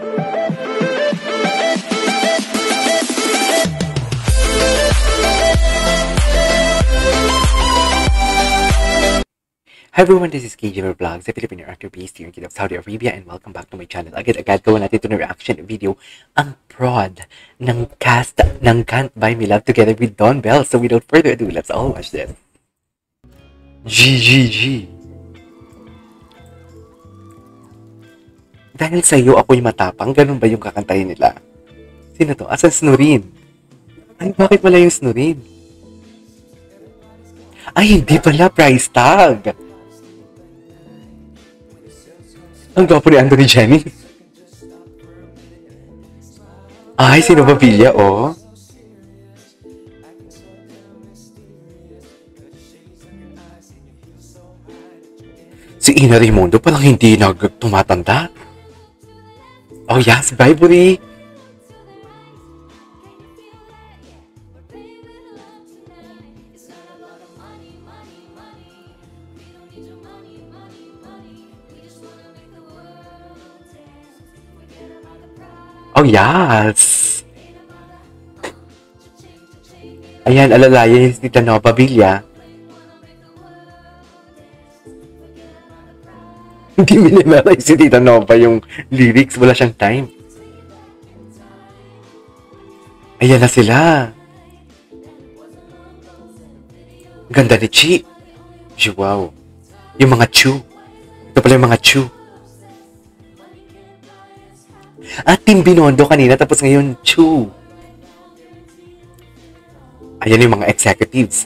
Hi everyone, this is KJR Vlogs, a Filipino actor based here in Kingdom of Saudi Arabia, and welcome back to my channel. Agad-agad gawa natin ito na reaction video, ang prod ng cast ng Can't Buy Me Love together with Don Bell. So without further ado, let's all watch this. GGG. Dahil sa'yo ako'y matapang, ganun ba yung kakantahin nila? Sino to? Asan Snurin? Ay, bakit wala yung Snurin? Ay, hindi pala price tag. Ang gwapo ni Anthony Jennings. Ay, sino ba pilya, oh? Si Ina Raimundo parang hindi tumatanda. Oh yes, bye, Buri. Oh, yes! Ayan, alalayan si Tita Nova Villa. Hindi minimalize si Tita Nova yung lyrics. Wala siyang time. Ayan na sila. Ganda ni Chi. Wow. Yung mga Chu. Ito pala yung mga Chu. At Team Binondo kanina, tapos ngayon, Chu. Ayan yung mga executives.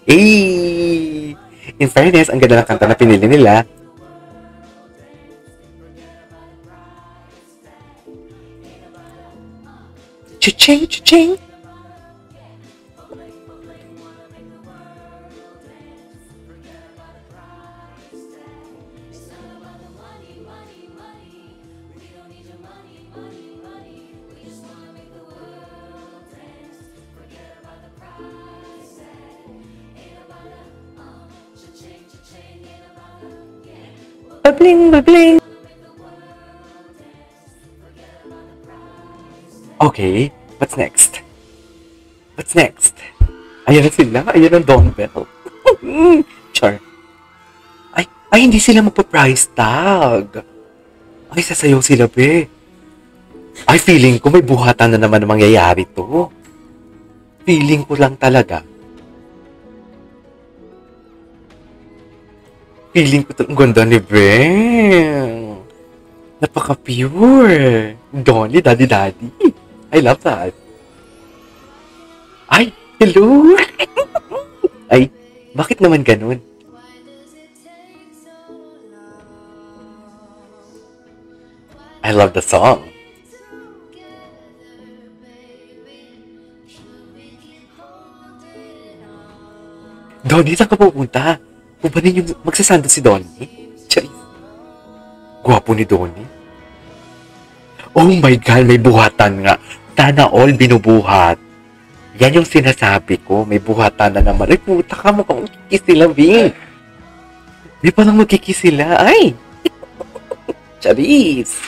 Eh! In fairness, ang ganda ng kanta na pinili nila. Cha-ching, cha-ching! Babling, babling. Okay, what's next? What's next? Ayan na sila. Ayan ang Don Bell. Char. Ay, hindi sila magpa-price tag. Ay, sasayaw sila, be. Ay, feeling ko may buhatan na naman mangyayari to. Feeling ko lang talaga. Feeling ko ang ganda ni Beng. Napaka-pure. Donnie, daddy. I love that. Ay, hello. Ay, bakit naman ganun? I love the song. Donnie, saan ka pupunta? Kung ba ninyo magsasando si Donnie? Charis. Gwapo ni Donnie. Oh my God, may buhatan nga. Sana all binubuhat. Yan yung sinasabi ko. May buhatan na naman. Ay, puta ka, mukhang magkikis sila, Bing. May parang magkikis sila. Ay! Charis.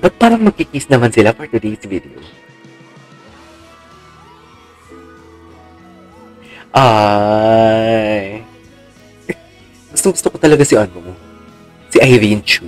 Ba't parang magkikis naman sila for today's video? Ay. Gusto ko talaga si si Irene Chu.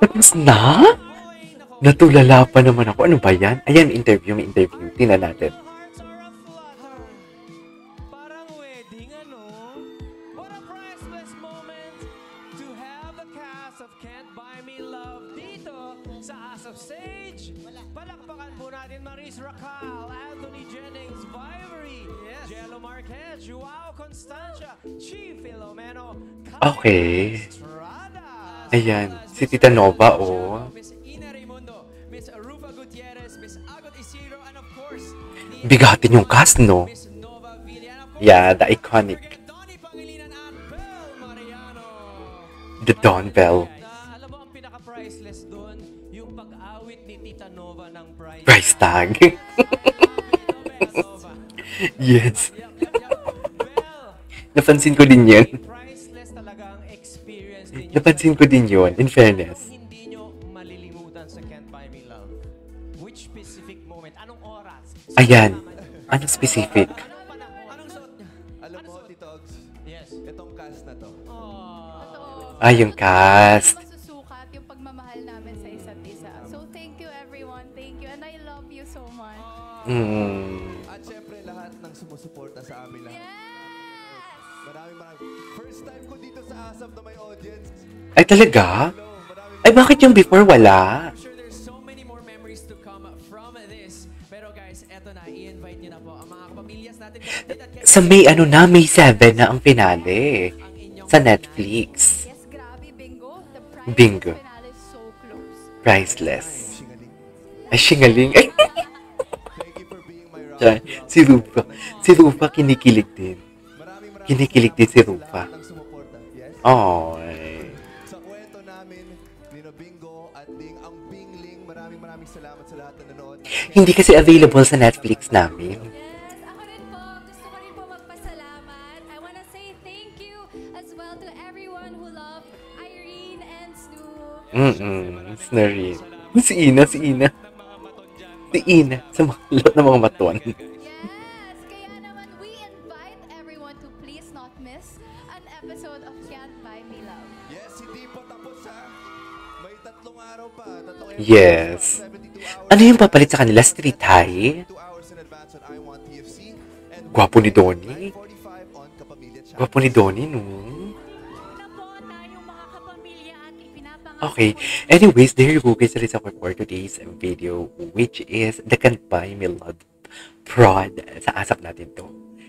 Tapos na? Natulala pa naman ako. Ano ba yan? Ayan, may interview. Tingnan natin. Parang wedding, ano? What a priceless moment to have the of stage. Palakpakan po natin Maris Racal, Anthony Jennings, Vivery, Jello Marquez, Joao Constancia, Chi Filomeno, Okay. Estrada, Ayan, si Tita Nova, oh. Miss Ina Raimundo, Miss Rufa Gutierrez, Miss Agot Isidro, and of course, Bigatin yung cast, no? Miss Nova Villana, of course, Yeah, the iconic. Donnie Pangilinan at Bel Mariano. The Dawn Bell. Alam mo, ang pinaka-priceless doon, yung pag-awit ni Tita Nova ng price. Price tag. Yes. Napansin ko din yun. Priceless talaga ang experience ninyo. Napansin ko din yun, in fairness. Hindi nyo malilimutan sa Can't Buy Me Love. Which specific moment? Anong oras? Ayan. Ano specific? Anong panahon? Anong suot niya? Alam mo, Titogs, Yes. itong cast na to. Oh. Ay, yung cast. Masusukat yung pagmamahal namin sa isa't isa. So, thank you everyone. Thank you. And I love you so much. At syempre, lahat ng sumusuporta sa amin lahat. Yes! Maraming. First time ko dito sa ASAP na may audience. Ay, talaga? Hello, maraming. Ay, bakit yung before wala? I'm sure there's so many more memories to come from this. Pero guys, eto na, i-invite nyo na po ang mga kapamilyas natin. Sa May, May 7 na ang finale. Ang inyong Sa Netflix. Yes, grabe, bingo. The prize Bingo. finale is so close. Priceless. Singaling. Ay, singaling. Ay, Thank you for being my rock. Diyan, si Rufa. Si Rufa kinikilig din. Maraming Kinikilig din si salamat Rufa. sa lahat ng sumuporta. Yes? Oh, Sa kwento namin, Nino Bingo at Ding ang Bingling, maraming salamat sa lahat na nanood. hindi kasi available sa Netflix namin. Yes, ako rin po. Gusto ko rin po magpasalamat. I wanna say thank you as well to everyone who loved Irene and Snoop. Snurry. Si Ina. Si Ina. Sa mga lot ng mga maton. Yes! Kaya naman, we invite everyone to please not miss an episode of Can't Buy Me Love. Yes, hindi pa tapos ha. May 3 araw pa. Yes. 72 hours. Ano yung papalit sa kanila? Street High? 2 hours in advance on I Want TFC. And Gwapo ni Donnie. 9:45 on Kapamilya Channel. Gwapo ni Donnie, no? Na po tayong mga kapamilya at ipinapangarap Okay. Anyways, there you go guys. That is our for today's video, which is the Can't Buy Me Love prod. Sa asap natin to.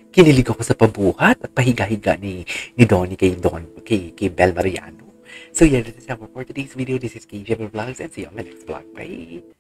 Kinilig ako sa pabuhat at pahiga-higa ni Donnie kay Bel Mariano. So yeah, that is our for today's video. This is KJM Vlogs and see you on my next vlog. Bye!